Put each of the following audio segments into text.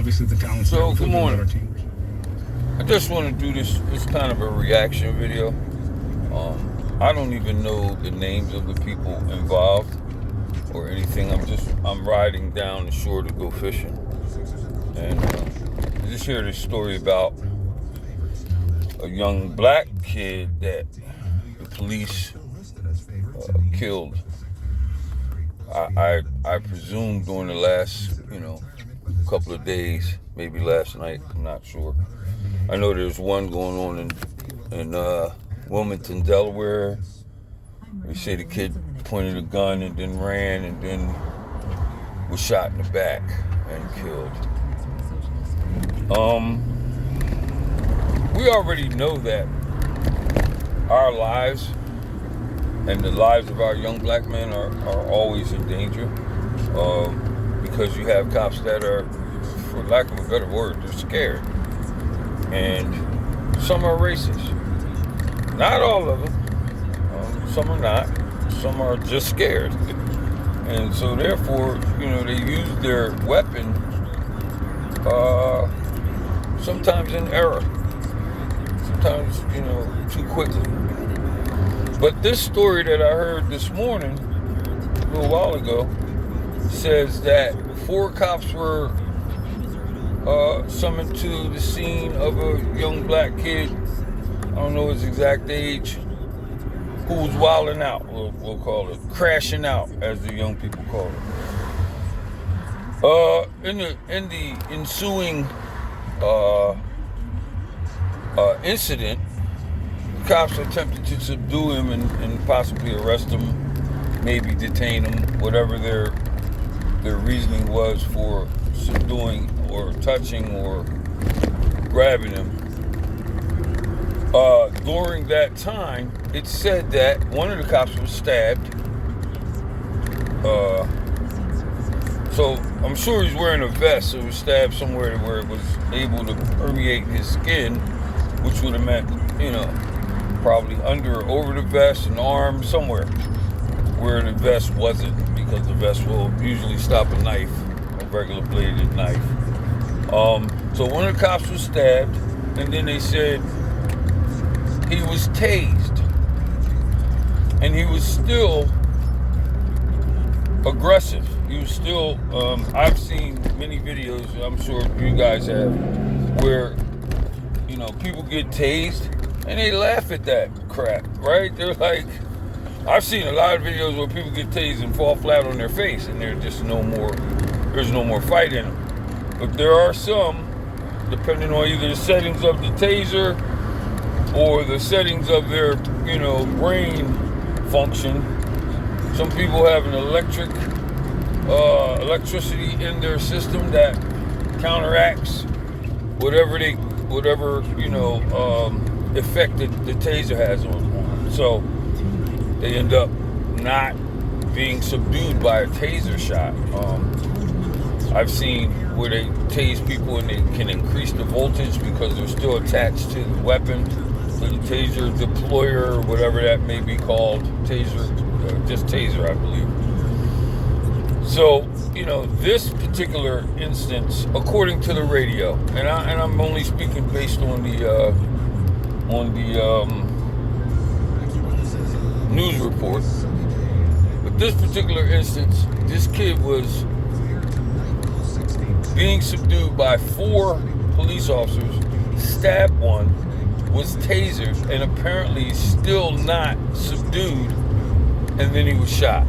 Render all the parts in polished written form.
obviously the talents. So, good morning. I just want to do this. It's kind of a reaction video. I don't even know the names of the people involved or anything. I'm riding down the shore to go fishing, and I just hear this story about a young black kid that the police killed. I presume during the last couple of days, maybe last night. I'm not sure. I know there's one going on in Wilmington, Delaware. They say the kid pointed a gun and then ran and then was shot in the back and killed. We already know that our lives and the lives of our young black men are always in danger, because you have cops that are, for lack of a better word, they're scared. And some are racist. Not all of them. Some are not. Some are just scared. And so therefore, they use their weapon sometimes in error. Sometimes, too quickly. But this story that I heard this morning, a little while ago, says that 4 cops were summoned to the scene of a young black kid, I don't know his exact age, who was wilding out, we'll call it, crashing out, as the young people call it. In the ensuing incident, the cops attempted to subdue him and possibly arrest him, maybe detain him, whatever their reasoning was for subduing or touching or grabbing him. During that time, it said that one of the cops was stabbed. So I'm sure he's wearing a vest, so he was stabbed somewhere where it was able to permeate his skin, which would have meant, probably under or over the vest, an arm, somewhere where the vest wasn't, because the vest will usually stop a knife, a regular bladed knife. So one of the cops was stabbed, and then they said he was tased, and he was still aggressive. He was still, I've seen many videos, I'm sure you guys have, where, people get tased, and they laugh at that crap, right? They're like, I've seen a lot of videos where people get tased and fall flat on their face, and there's no more fight in them. But there are some, depending on either the settings of the taser or the settings of their, brain function. Some people have an electricity in their system that counteracts whatever effect that the taser has on them. So they end up not being subdued by a taser shot. I've seen where they tase people and they can increase the voltage because they're still attached to the weapon, to the taser deployer, or whatever that may be called. Taser, just taser, I believe. So, this particular instance, according to the radio, and I'm only speaking based on the news report, but this particular instance, this kid was being subdued by 4 police officers, stabbed one, was tasered, and apparently still not subdued, and then he was shot.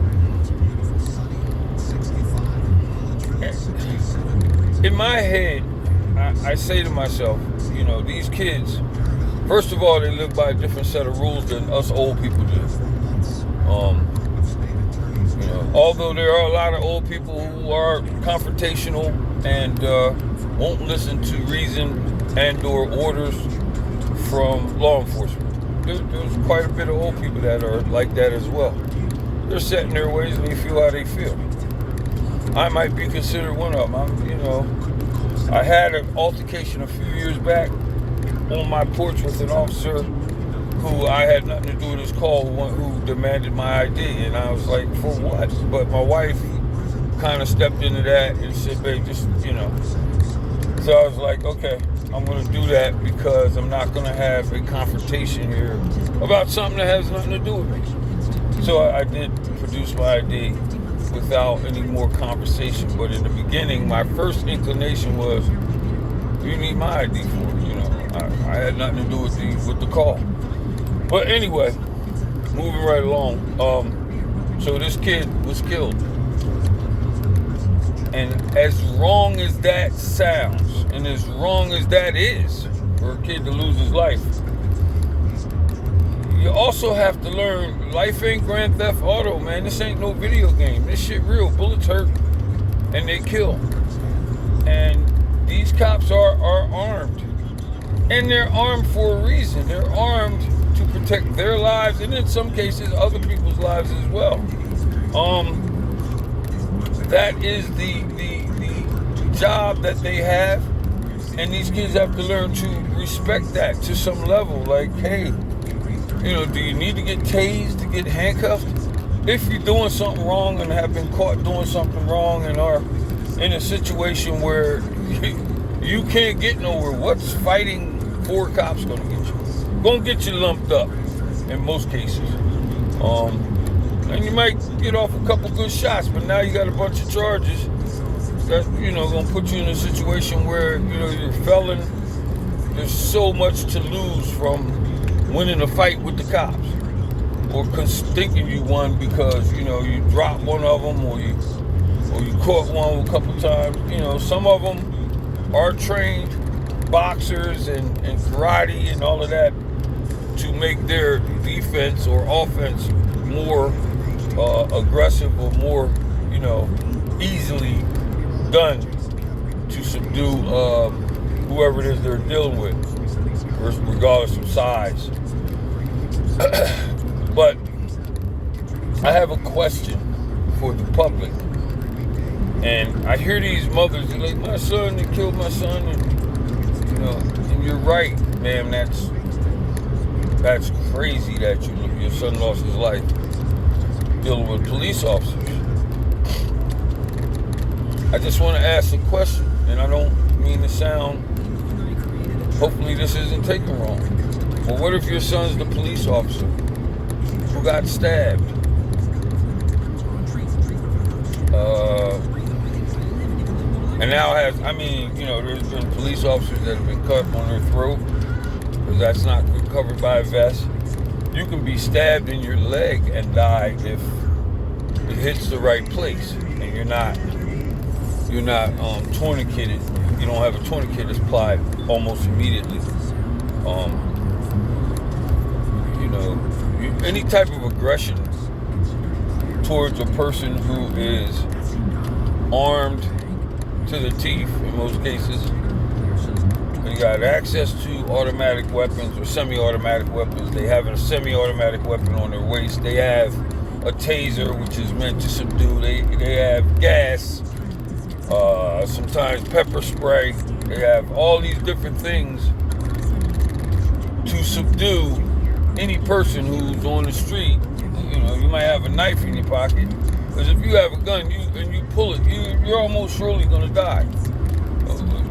In my head, I say to myself, these kids, first of all, they live by a different set of rules than us old people do. Although there are a lot of old people who are confrontational and won't listen to reason and or orders from law enforcement. There's quite a bit of old people that are like that as well. They're set in their ways and they feel how they feel. I might be considered one of them. I had an altercation a few years back on my porch with an officer who I had nothing to do with his call, who demanded my ID, and I was like, for what? But my wife kind of stepped into that and said, babe, just, So I was like, okay, I'm going to do that because I'm not going to have a confrontation here about something that has nothing to do with me. So I did produce my ID without any more conversation. But in the beginning, my first inclination was, you need my ID for it. You know, I had nothing to do with the call. But anyway, moving right along. So this kid was killed. And as wrong as that sounds, and as wrong as that is for a kid to lose his life, you also have to learn life ain't Grand Theft Auto, man. This ain't no video game. This shit real. Bullets hurt and they kill. And these cops are armed. And they're armed for a reason. They're armed to protect their lives and in some cases other people's lives as well. That is the job that they have, and these kids have to learn to respect that to some level. Like, hey, you know, do you need to get tased, to get handcuffed? If you're doing something wrong and have been caught doing something wrong and are in a situation where you can't get nowhere, what's fighting 4 cops gonna get you? Gonna get you lumped up in most cases. And you might get off a couple good shots, but now you got a bunch of charges that, you know, gonna put you in a situation where, you know, you're a felon. There's so much to lose from winning a fight with the cops, or thinking you won because, you know, you dropped one of them, or you caught one a couple times. You know, some of them are trained boxers and karate and all of that to make their defense or offense more aggressive or more, you know, easily done to subdue whoever it is they're dealing with, regardless of size. But I have a question for the public. And I hear these mothers, they're like, my son, they killed my son. And, you know, and you're right, ma'am, that's crazy that your son lost his life dealing with police officers. I just want to ask a question, and I don't mean to sound, hopefully this isn't taken wrong. But what if your son's the police officer who got stabbed? And now you know, there's been police officers that have been cut on their throat because that's not covered by a vest. You can be stabbed in your leg and die if it hits the right place and you're not tourniqueted. You don't have a tourniquet that's applied almost immediately. You know, any type of aggression towards a person who is armed to the teeth in most cases. They got access to automatic weapons or semi-automatic weapons. They have a semi-automatic weapon on their waist. They have a taser, which is meant to subdue. They have gas, sometimes pepper spray. They have all these different things to subdue any person who's on the street. You know, you might have a knife in your pocket, because if you have a gun and you pull it, you're almost surely going to die.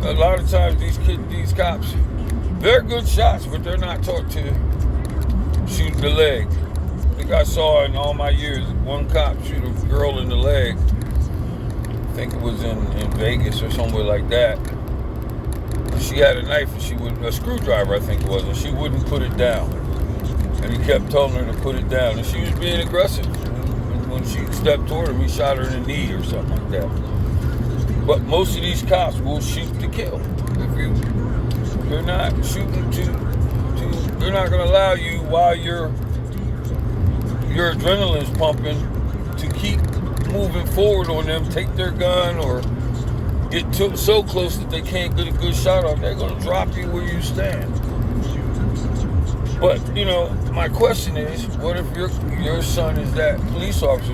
A lot of times these cops, they're good shots, but they're not taught to shoot the leg. I think I saw in all my years one cop shoot a girl in the leg. I think it was in Vegas or somewhere like that. She had a knife and a screwdriver I think it was, and she wouldn't put it down. And he kept telling her to put it down, and she was being aggressive. When she stepped toward him, he shot her in the knee or something like that. But most of these cops will shoot to kill. If you're not shooting they're not going to allow you while your adrenaline's pumping to keep moving forward on them, take their gun or get so close that they can't get a good shot off. They're going to drop you where you stand. But, you know, my question is, what if your son is that police officer?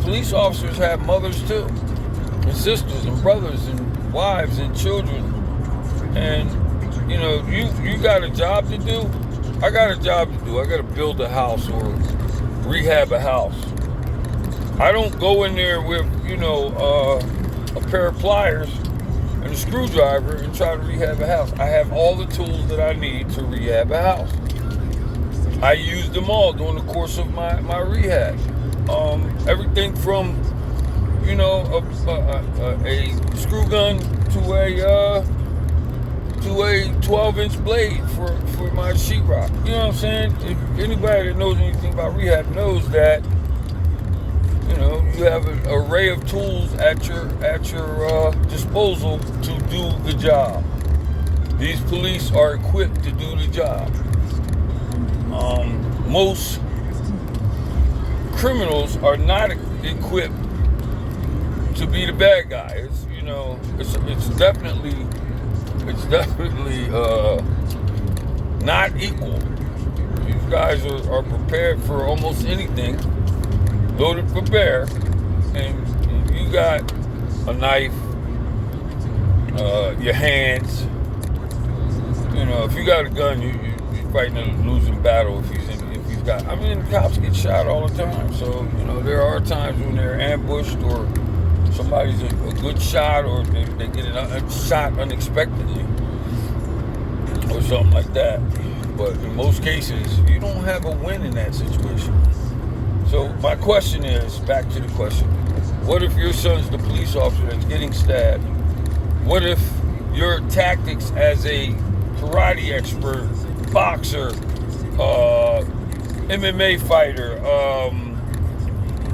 Police officers have mothers too, and sisters and brothers and wives and children. And, you know, you got a job to do. I got a job to do. I got to build a house or rehab a house. I don't go in there with, you know, a pair of pliers and a screwdriver and try to rehab a house. I have all the tools that I need to rehab a house. I used them all during the course of my rehab. Everything from, you know, a screw gun to a 12-inch blade for my sheetrock. You know what I'm saying? If anybody that knows anything about rehab knows that, you know, you have an array of tools at your disposal to do the job. These police are equipped to do the job. Most criminals are not equipped to be the bad guy. It's, you know, it's definitely not equal. These guys are prepared for almost anything, loaded for bear, and you got a knife, your hands. You know, if you got a gun, you're fighting a losing battle. If he's got, I mean, cops get shot all the time. So, you know, there are times when they're ambushed or somebody's a good shot, or they get shot unexpectedly or something like that. But in most cases, you don't have a win in that situation. So my question is, back to the question, what if your son's the police officer that's getting stabbed? What if your tactics as a karate expert, boxer, MMA fighter,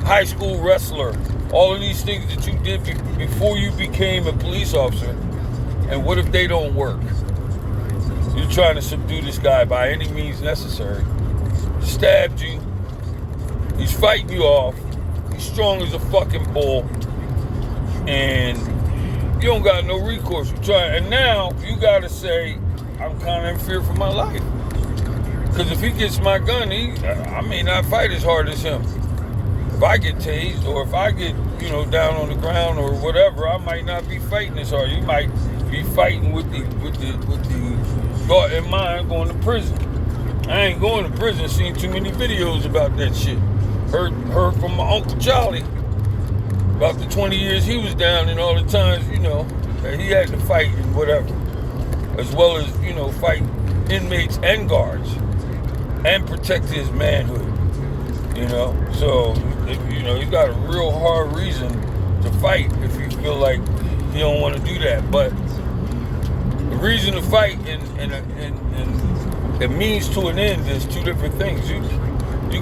high school wrestler, all of these things that you did before you became a police officer, and what if they don't work? You're trying to subdue this guy by any means necessary. Stabbed you. He's fighting you off. He's strong as a fucking bull. And you don't got no recourse. You try, and now you gotta say, I'm kind of in fear for my life. Because if he gets my gun, I may not fight as hard as him. If I get tased, or if I get, you know, down on the ground or whatever, I might not be fighting as hard. You might be fighting with the thought in mind going to prison. I ain't going to prison. Seen too many videos about that shit. Heard from my Uncle Charlie about the 20 years he was down and all the times, you know, that he had to fight and whatever, as well as, you know, fight inmates and guards and protect his manhood. You know, so you know, you got a real hard reason to fight if you feel like you don't want to do that. But the reason to fight and it means to an end is two different things. You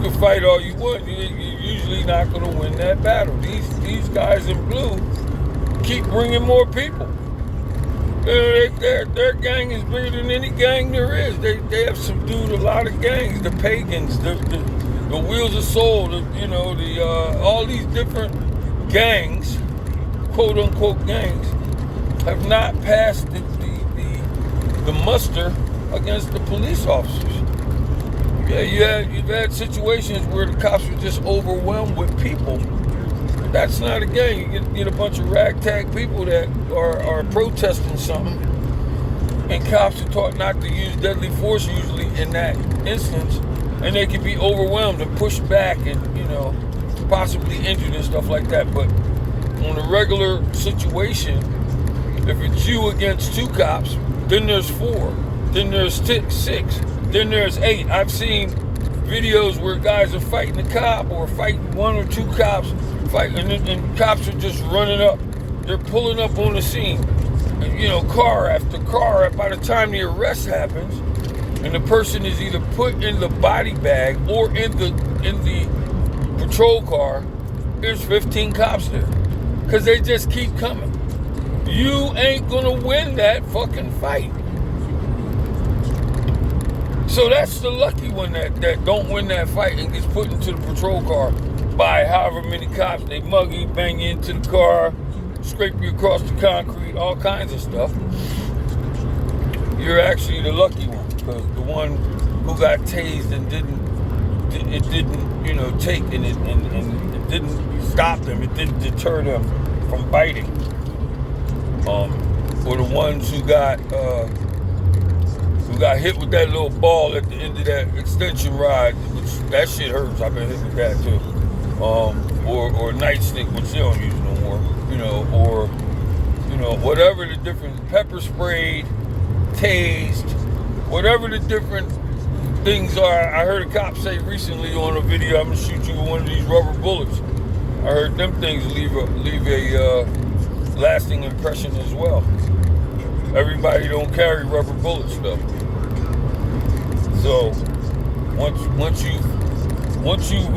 can fight all you want. You're usually not going to win that battle. These guys in blue keep bringing more people. Their gang is bigger than any gang there is. They have subdued a lot of gangs. The pagans, the Wheels of Soul, all these different gangs, quote unquote gangs, have not passed the muster against the police officers. Yeah, you've had situations where the cops were just overwhelmed with people. That's not a gang. You get a bunch of ragtag people that are protesting something, and cops are taught not to use deadly force usually in that instance, and they can be overwhelmed and pushed back and, you know, possibly injured and stuff like that. But on a regular situation, if it's you against two cops, then there's 4, then there's 6, then there's 8. I've seen videos where guys are fighting a cop or fighting 1 or 2 cops, fighting, and cops are just running up. They're pulling up on the scene, and, you know, car after car. By the time the arrest happens, and the person is either put in the body bag or in the patrol car, there's 15 cops there, because they just keep coming. You ain't gonna win that fucking fight. So that's the lucky one that don't win that fight and gets put into the patrol car by however many cops. They mug you, bang you into the car, scrape you across the concrete, all kinds of stuff. You're actually the lucky one, because the one who got tased and didn't you know, take, and it didn't stop them, it didn't deter them from biting. Or the ones who got hit with that little ball at the end of that extension rod, which that shit hurts. I've been hit with that too. Or nightstick, which they don't use no more. You know, or, you whatever the different pepper sprayed, tased, whatever the different things are. I heard a cop say recently on a video, I'm gonna shoot you with one of these rubber bullets. I heard them things leave a lasting impression as well. Everybody don't carry rubber bullets though. So once you've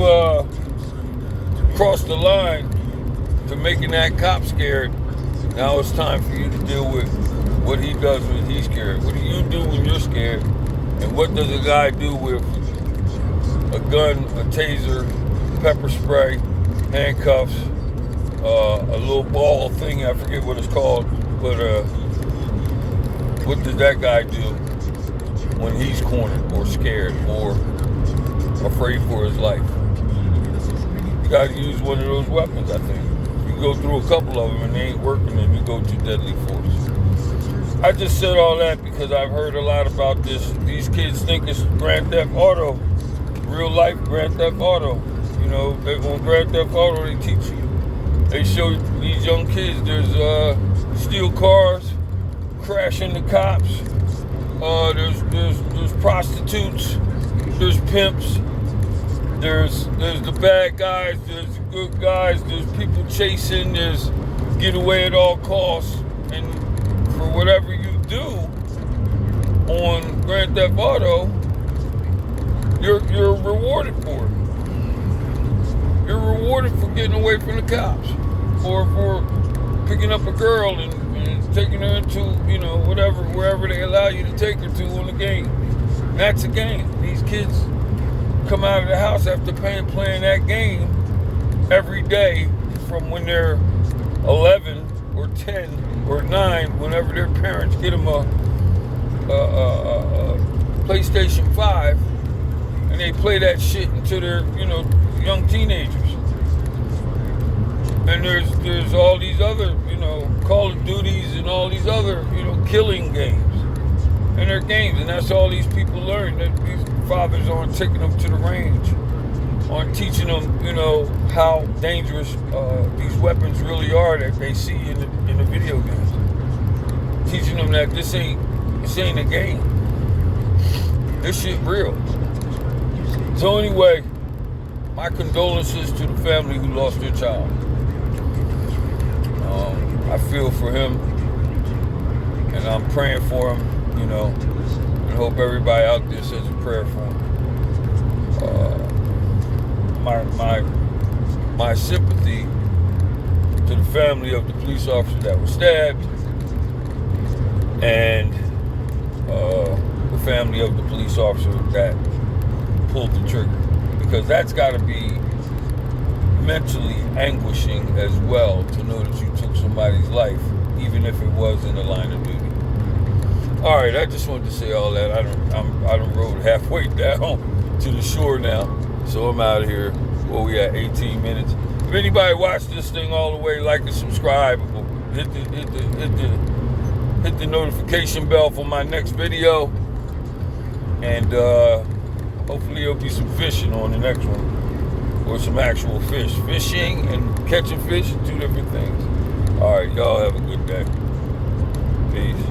crossed the line to making that cop scared, now it's time for you to deal with what he does when he's scared. What do you do when you're scared? And what does a guy do with a gun, a taser, pepper spray, handcuffs, a little ball thing, I forget what it's called, but what does that guy do when he's cornered or scared or afraid for his life? You gotta use one of those weapons, I think. You go through a couple of them and they ain't working, and you go to deadly force. I just said all that because I've heard a lot about this. These kids think it's Grand Theft Auto, real life Grand Theft Auto. On Grand Theft Auto they show these young kids, there's steal cars, crash into cops, there's prostitutes, there's pimps, there's the bad guys, there's the good guys, there's people chasing, there's get away at all costs, and for whatever you do on Grand Theft Auto, you're rewarded for it. You're rewarded for getting away from the cops, or for picking up a girl and taking her into, wherever they allow you to take her to on the game. That's a game. These kids come out of the house after playing that game every day from when they're 11 or 10 or 9, whenever their parents get them a PlayStation 5, and they play that shit until they're, young teenagers. And there's all these other, Call of Duties and all these other, killing games. And they're games, and that's all these people learn. That these fathers aren't taking them to the range, aren't teaching them, how dangerous these weapons really are that they see in the video games. Teaching them that this ain't a game. This shit real. So anyway, my condolences to the family who lost their child. I feel for him, and I'm praying for him, and hope everybody out there says a prayer for him. My sympathy to the family of the police officer that was stabbed, and the family of the police officer that pulled the trigger, because that's got to be mentally anguishing as well, to know that you took somebody's life, even if it was in the line of duty. All right, I just wanted to say all that. I done rode halfway down to the shore now, so I'm out of here. Well, we at 18 minutes. If anybody watched this thing all the way, like and subscribe. Hit the notification bell for my next video, and hopefully there'll be some fishing on the next one, or some actual fish. Fishing and catching fish are two different things. All right, y'all have a good day. Peace.